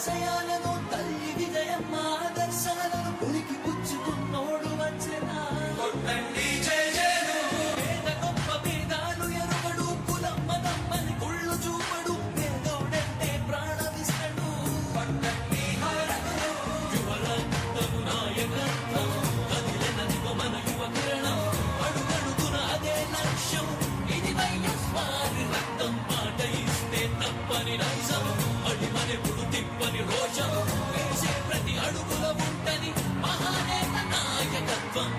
ఆశయాలను తల్లి విజయమ్మ ఆదర్శాలను ఉనికి పుచ్చుకున్నోడు వచ్చేనా కొట్టండి జయ జయను పేద గొప్ప భేదాలు ఎరుగడు కులం మతం అని కుళ్ళు చూపడు పేదోడంటే ప్రాణమిస్తడు పట్టండి హారతులు యువరక్తము నాయకత్వం కదిలినదిగో మన యువ కిరణం అడుగడుగున అదే లక్ష్యం ఇది వైఎస్ఆర్ రక్తం మాట ఇస్తే తప్పని నైజం అడిమనెప్పుడు తిప్పని రోషం వేసే ప్రతి అడుగుల ఉంటని మహానేత నాయకత్వం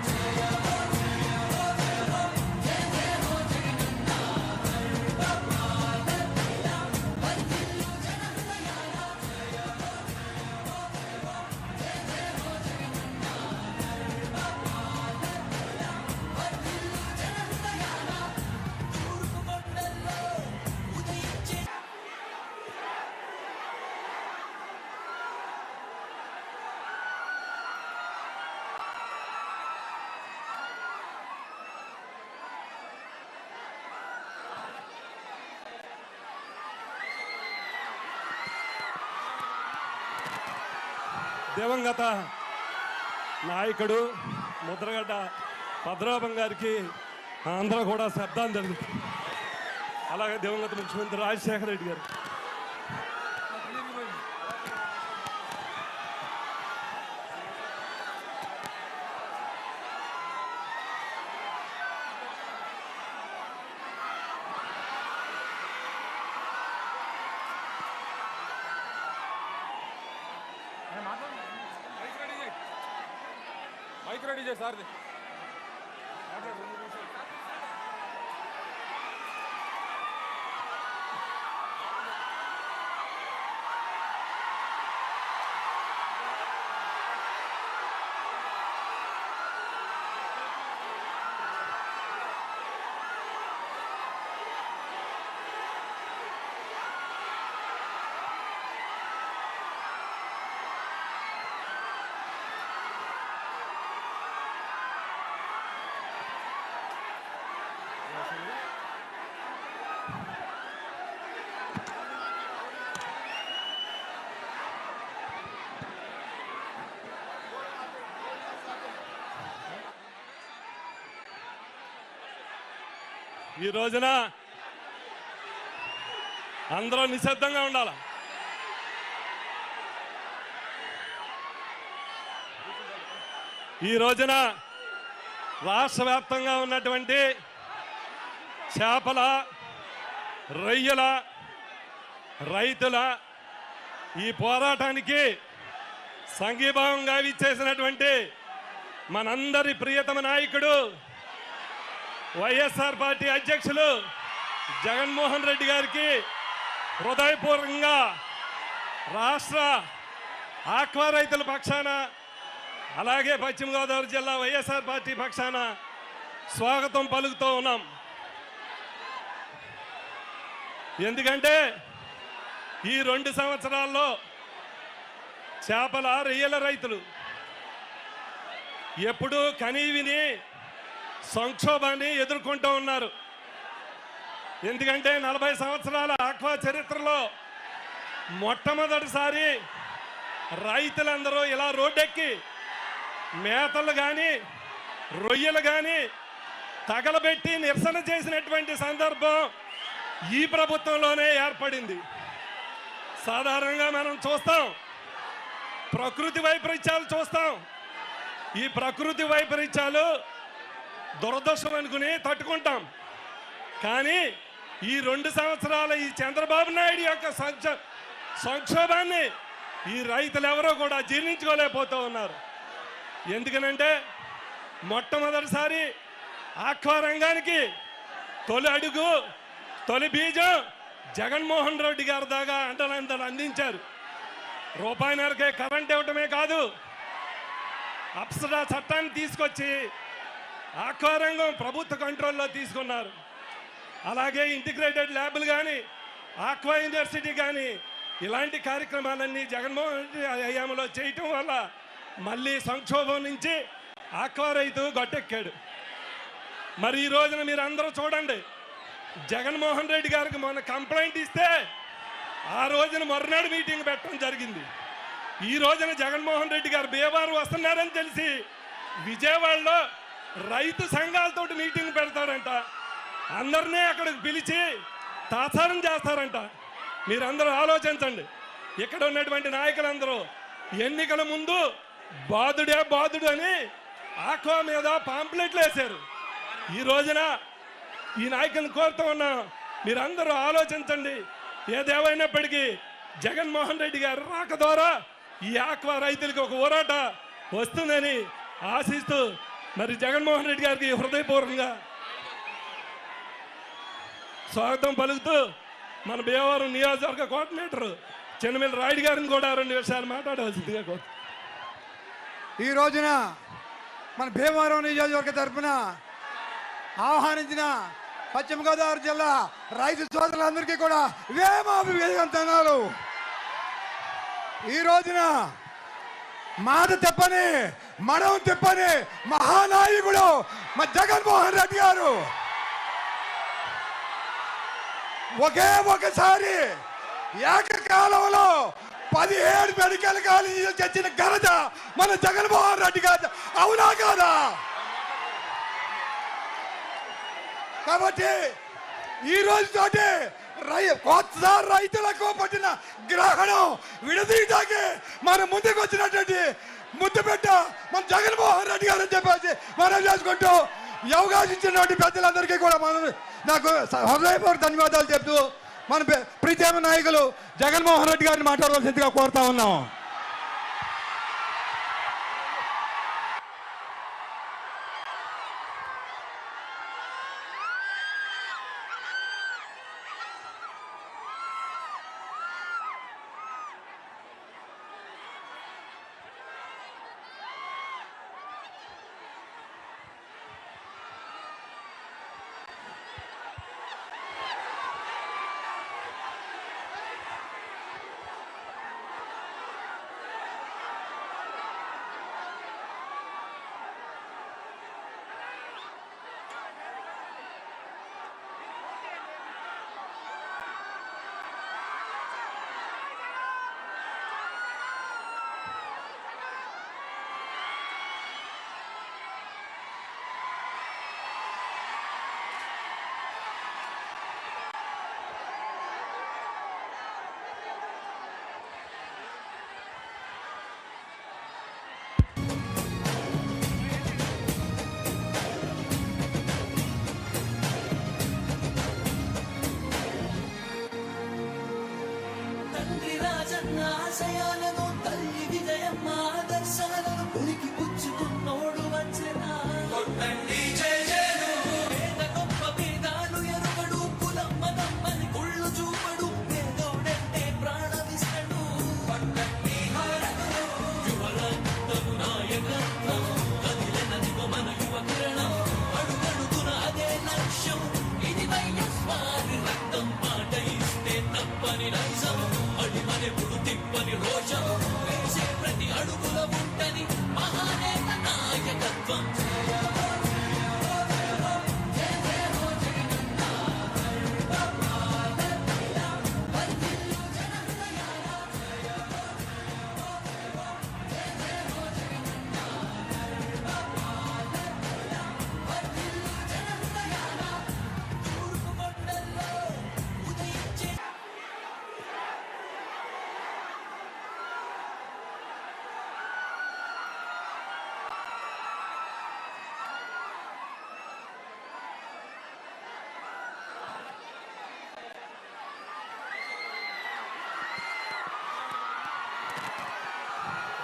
దివంగత నాయకుడు ముద్రగడ్డ పద్మనాభం గారికి ఆంధ్ర కూడా శ్రద్ధాంజలి. అలాగే దివంగత ముఖ్యమంత్రి రాజశేఖర రెడ్డి గారు. మైక్ రెడీ చేయి సార్ది. ఈ రోజున అందరూ నిశ్శబ్దంగా ఉండాలి. ఈ రోజున రాష్ట్ర వ్యాప్తంగా ఉన్నటువంటి చేపల, రొయ్యల, రైతుల ఈ పోరాటానికి సంఘీభావంగా ఇచ్చేసినటువంటి మనందరి ప్రియతమ నాయకుడు వైఎస్ఆర్ పార్టీ అధ్యక్షులు జగన్మోహన్ రెడ్డి గారికి హృదయపూర్వకంగా రాష్ట్ర ఆక్వా రైతుల పక్షాన, అలాగే పశ్చిమ గోదావరి జిల్లా వైఎస్ఆర్ పార్టీ పక్షాన స్వాగతం పలుకుతూ ఉన్నాం. ఎందుకంటే ఈ 2 సంవత్సరాల్లో చేపల, రొయ్యల రైతులు ఎప్పుడూ కనీవిని సంక్షోభాన్ని ఎదుర్కొంటూ ఉన్నారు. ఎందుకంటే 40 సంవత్సరాల ఆక్వా చరిత్రలో మొట్టమొదటిసారి రైతులందరూ ఇలా రోడ్డెక్కి మేతలు కానీ, రొయ్యలు కానీ తగలబెట్టి నిరసన చేసినటువంటి సందర్భం ఈ ప్రభుత్వంలోనే ఏర్పడింది. సాధారణంగా మనం చూస్తాం, ప్రకృతి వైపరీత్యాలు చూస్తాం. ఈ ప్రకృతి వైపరీత్యాలు దురదృష్టం అనుకుని తట్టుకుంటాం. కానీ ఈ 2 సంవత్సరాల ఈ చంద్రబాబు నాయుడు యొక్క సంక్షోభాన్ని ఈ రైతులు ఎవరో కూడా జీర్ణించుకోలేకపోతూ ఉన్నారు. ఎందుకనంటే మొట్టమొదటిసారి ఆక్వా రంగానికి తొలి అడుగు, తొలి బీజం జగన్మోహన్ రెడ్డి గారి దాకా అంటలంతలు అందించారు. రూపాయిన్నరకే కరెంట్ ఇవ్వటమే కాదు, అప్సరా చట్టాన్ని తీసుకొచ్చి ఆక్వా రంగం ప్రభుత్వ కంట్రోల్లో తీసుకున్నారు. అలాగే ఇంటిగ్రేటెడ్ ల్యాబ్లు కానీ, ఆక్వా యూనివర్సిటీ కానీ ఇలాంటి కార్యక్రమాలన్నీ జగన్మోహన్ రెడ్డి హయాంలో చేయటం వల్ల మళ్ళీ సంక్షోభం నుంచి ఆక్వా రైతు గట్టెక్కాడు. మరి ఈ రోజున మీరు అందరూ చూడండి, జగన్మోహన్ రెడ్డి గారికి మొన్న కంప్లైంట్ ఇస్తే ఆ రోజున మరునాడు మీటింగ్ పెట్టడం జరిగింది. ఈ రోజున జగన్మోహన్ రెడ్డి గారు బీహారు వస్తున్నారని తెలిసి విజయవాడలో రైతు సంఘాలతోటి మీటింగ్ పెడతారంట. అందరినీ అక్కడికి పిలిచి తాత్సారం చేస్తారంట. మీరందరూ ఆలోచించండి. ఇక్కడ ఉన్నటువంటి నాయకులందరూ ఎన్నికల ముందు బాధుడే బాధుడు అని ఆక్వా మీద పాంప్లెట్లు వేశారు. ఈ రోజున ఈ నాయకులను కోరుతూ ఉన్నాం, మీరందరూ ఆలోచించండి. ఏదేమైనప్పటికీ జగన్మోహన్ రెడ్డి గారు రాక ద్వారా ఈ ఆక్వా రైతులకు ఒక ఊరాట వస్తుందని ఆశిస్తూ మరి జగన్మోహన్ రెడ్డి గారికి హృదయపూర్వకంగా స్వాగతం పలుకుతూ మన భీమవరం నియోజకవర్గ కోఆర్డినేటర్ చెన్నమిల్లి రాయుడు గారిని కూడా 2 విషయాలు మాట్లాడవలసిందిగా కోరు. ఈ రోజున మన భీమవరం నియోజకవర్గ తరఫున ఆహ్వానించిన పశ్చిమ గోదావరి జిల్లా రైతు సోదరులందరికీ కూడా వేమాభివేదనలు. ఈ రోజున మాట తెప్పని మనం తెప్పని మహానాయకుడు మా జగన్మోహన్ రెడ్డి గారు ఒకసారి ఏకకాలంలో 17 మెడికల్ కాలేజీలు తెచ్చిన ఘనత మన జగన్మోహన్ రెడ్డి గారు. అవునా కాదా? కాబట్టి ఈ రోజుతోటి కొత్త రైతులకు పట్టిన గ్రహణం విడదీయడానికి మనం ముందుకు వచ్చినటువంటి ముద్దుపెట్ట మన జగన్మోహన్ రెడ్డి గారు అని చెప్పేసి మనం చేసుకుంటూ అవకాశం ఇచ్చినటువంటి పెద్దలందరికీ కూడా మనం నాకు హృదయపూర్వక ధన్యవాదాలు చెప్తూ మన ప్రీతమ నాయకులు జగన్మోహన్ రెడ్డి గారిని మాట్లాడవలసిందిగా కోరుతా ఉన్నాం. ఆశయాలను తల్లి విజయమ్మ ఆదర్శాలను ఉనికి పుచ్చుకున్నోడు వచ్చేనా కొట్టండి జై జయను. పేద గొప్ప భేదాలు ఎరుగడు, కులం మతం అని కుళ్ళు చూపడు, పేదోడంటే ప్రాణమిస్తడు. పట్టండి హారతులు యువరక్తము నాయకత్వం, కదిలినదిగో మన యువ కిరణం, అడుగడుగున అదే లక్ష్యం. ఇది వైఎస్ఆర్ రక్తం, మాట ఇస్తే తప్పని నైజం, అడిమనెప్పుడు తిప్పని రోషం, వేసే ప్రతి అడుగుల ఉంటని మహానేత నాయకత్వం.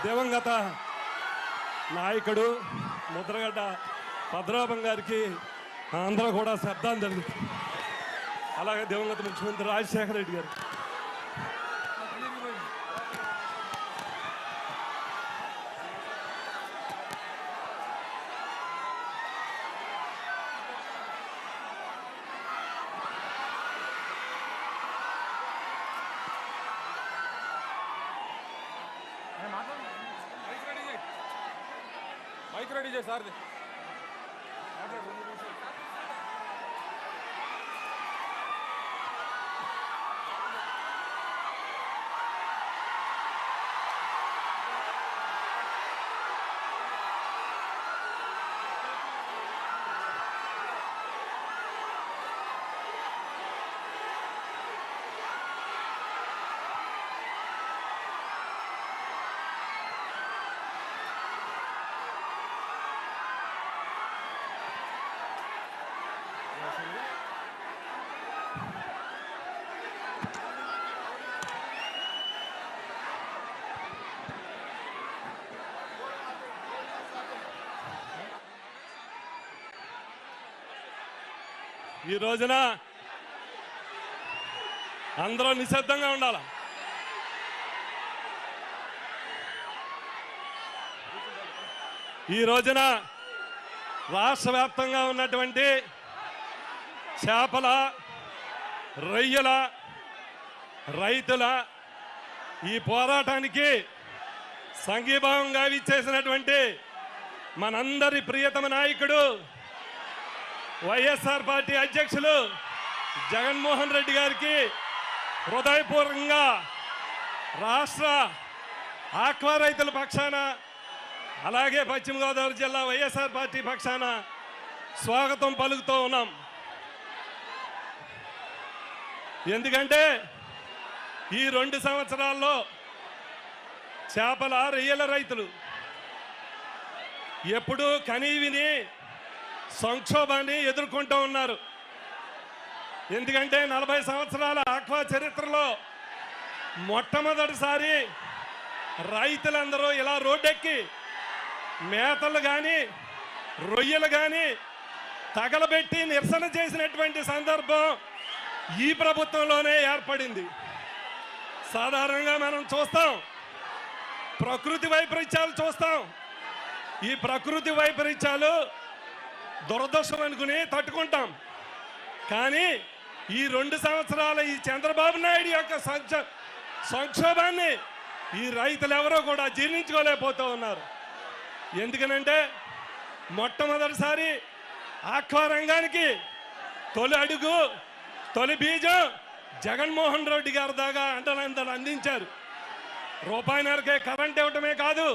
దివంగత నాయకుడు ముద్రగడ్డ పద్మనాభం గారికి అందరూ కూడా శ్రద్ధాంజలి. అలాగే దివంగత ముఖ్యమంత్రి రాజశేఖర రెడ్డి గారు. మైక్ రెడీ చేయి సార్ది. ఈ రోజున అందరూ నిశ్శబ్దంగా ఉండాలి. ఈ రోజున రాష్ట్ర వ్యాప్తంగా ఉన్నటువంటి చేపల, రొయ్యల, రైతుల ఈ పోరాటానికి సంఘీభావంగా ఇచ్చేసినటువంటి మనందరి ప్రియతమ నాయకుడు వైఎస్ఆర్ పార్టీ అధ్యక్షులు జగన్మోహన్ రెడ్డి గారికి హృదయపూర్వకంగా రాష్ట్ర ఆక్వా రైతుల పక్షాన, అలాగే పశ్చిమ గోదావరి జిల్లా వైఎస్ఆర్ పార్టీ పక్షాన స్వాగతం పలుకుతూ ఉన్నాం. ఎందుకంటే ఈ 2 సంవత్సరాల్లో చేపల, రొయ్యల రైతులు ఎప్పుడూ కనీవిని సంక్షోభాన్ని ఎదుర్కొంటూ ఉన్నారు. ఎందుకంటే 40 సంవత్సరాల ఆక్వా చరిత్రలో మొట్టమొదటిసారి రైతులందరూ ఇలా రోడ్డెక్కి మేతలు కానీ, రొయ్యలు కానీ తగలబెట్టి నిరసన చేసినటువంటి సందర్భం ఈ ప్రభుత్వంలోనే ఏర్పడింది. సాధారణంగా మనం చూస్తాం, ప్రకృతి వైపరీత్యాలు చూస్తాం. ఈ ప్రకృతి వైపరీత్యాలు దురదృష్టం అనుకుని తట్టుకుంటాం. కానీ ఈ 2 సంవత్సరాల ఈ చంద్రబాబు నాయుడు యొక్క సంక్షోభాన్ని ఈ రైతులు ఎవరో కూడా జీర్ణించుకోలేకపోతూ ఉన్నారు. ఎందుకనంటే మొట్టమొదటిసారి ఆక్వా రంగానికి తొలి అడుగు, తొలి బీజం జగన్మోహన్ రెడ్డి గారి దాకా అంటలంతలు అందించారు. రూపాయిన్నరకే కరెంట్ ఇవ్వటమే కాదు,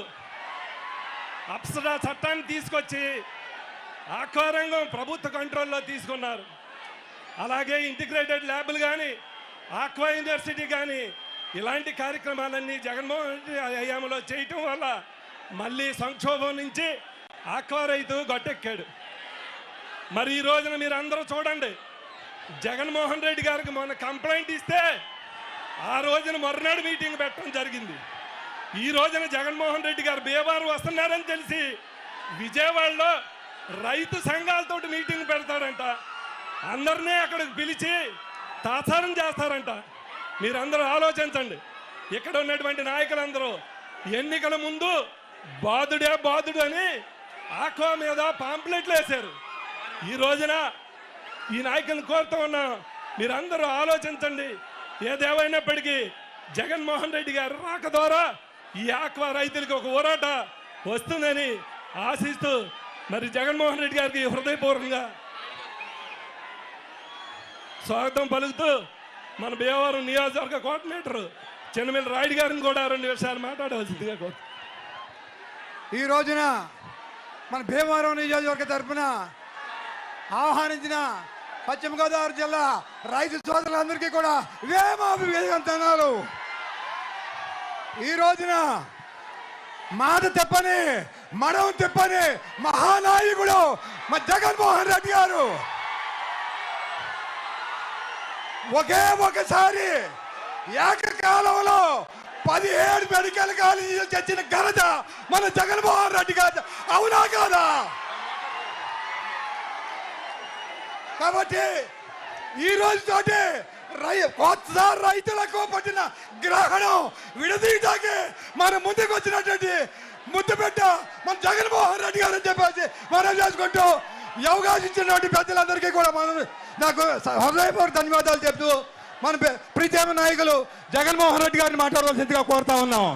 అప్సరా చట్టాన్ని తీసుకొచ్చి ఆక్వా రంగం ప్రభుత్వ కంట్రోల్లో తీసుకున్నారు. అలాగే ఇంటిగ్రేటెడ్ ల్యాబ్లు కానీ, ఆక్వా యూనివర్సిటీ కానీ ఇలాంటి కార్యక్రమాలన్నీ జగన్మోహన్ రెడ్డి హయాంలో చేయటం వల్ల మళ్ళీ సంక్షోభం నుంచి ఆక్వా రైతు గట్టెక్కాడు. మరి ఈ రోజున మీరు అందరూ చూడండి, జగన్మోహన్ రెడ్డి గారికి మొన్న కంప్లైంట్ ఇస్తే ఆ రోజున మర్నాడు మీటింగ్ పెట్టడం జరిగింది. ఈ రోజున జగన్మోహన్ రెడ్డి గారు బీహార్ వస్తున్నారని తెలిసి విజయవాడలో రైతు సంఘాలతో మీటింగ్ పెడతాడంట. అందరినీ అక్కడికి పిలిచి తాత్సారం చేస్తారంట. మీరందరూ ఆలోచించండి. ఇక్కడ ఉన్నటువంటి నాయకులందరూ ఎన్నికల ముందు బాధుడే బాధుడు అని ఆక్వా మీద పాంప్లెట్లు వేశారు. ఈ రోజున ఈ నాయకులను కోరుతూ ఉన్నాం, మీరందరూ ఆలోచించండి. ఏదేమైనప్పటికీ జగన్మోహన్ రెడ్డి గారు రాక ద్వారా ఈ ఆక్వా రైతులకు ఒక ఊరాట వస్తుందని ఆశిస్తూ మరి జగన్మోహన్ రెడ్డి గారికి హృదయపూర్వకంగా స్వాగతం పలుకుతూ మన భీమవరం నియోజకవర్గ కోఆర్డినేటర్ చెన్నమల్లి రాయుడు గారిని కూడా 2 విషయాలు మాట్లాడవలసిందిగా కోరు. ఈ రోజున మన భీమవరం నియోజకవర్గ తరఫున ఆహ్వానించిన పశ్చిమ గోదావరి జిల్లా రైతు సోదరులందరికీ కూడా వేమాభివేదనలు. ఈ రోజున మాట తెప్పని, మడం తెప్పని మహానాయకుడు మా జగన్మోహన్ రెడ్డి గారు ఒకే ఒకసారి ఏకకాలంలో 17 మెడికల్ కాలేజీలు తెచ్చిన ఘనత మన జగన్మోహన్ రెడ్డి గారు. అవునా కాదా? కాబట్టి ఈ రోజుతోటి కొత్త రైతులకు పట్టిన గ్రహణం విడదీయడానికి మన ముందుకు వచ్చినటువంటి ముద్దుపెట్ట మన జగన్మోహన్ రెడ్డి గారు అని చెప్పేసి మనం చేసుకుంటూ ఈ అవకాశం ఇచ్చినటువంటి పెద్దలందరికీ కూడా మనం నాకు హృదయపూర్వక ధన్యవాదాలు చెప్తూ మన ప్రీతమ నాయకులు జగన్మోహన్ రెడ్డి గారిని మాట్లాడవలసిందిగా కోరుతా ఉన్నాం.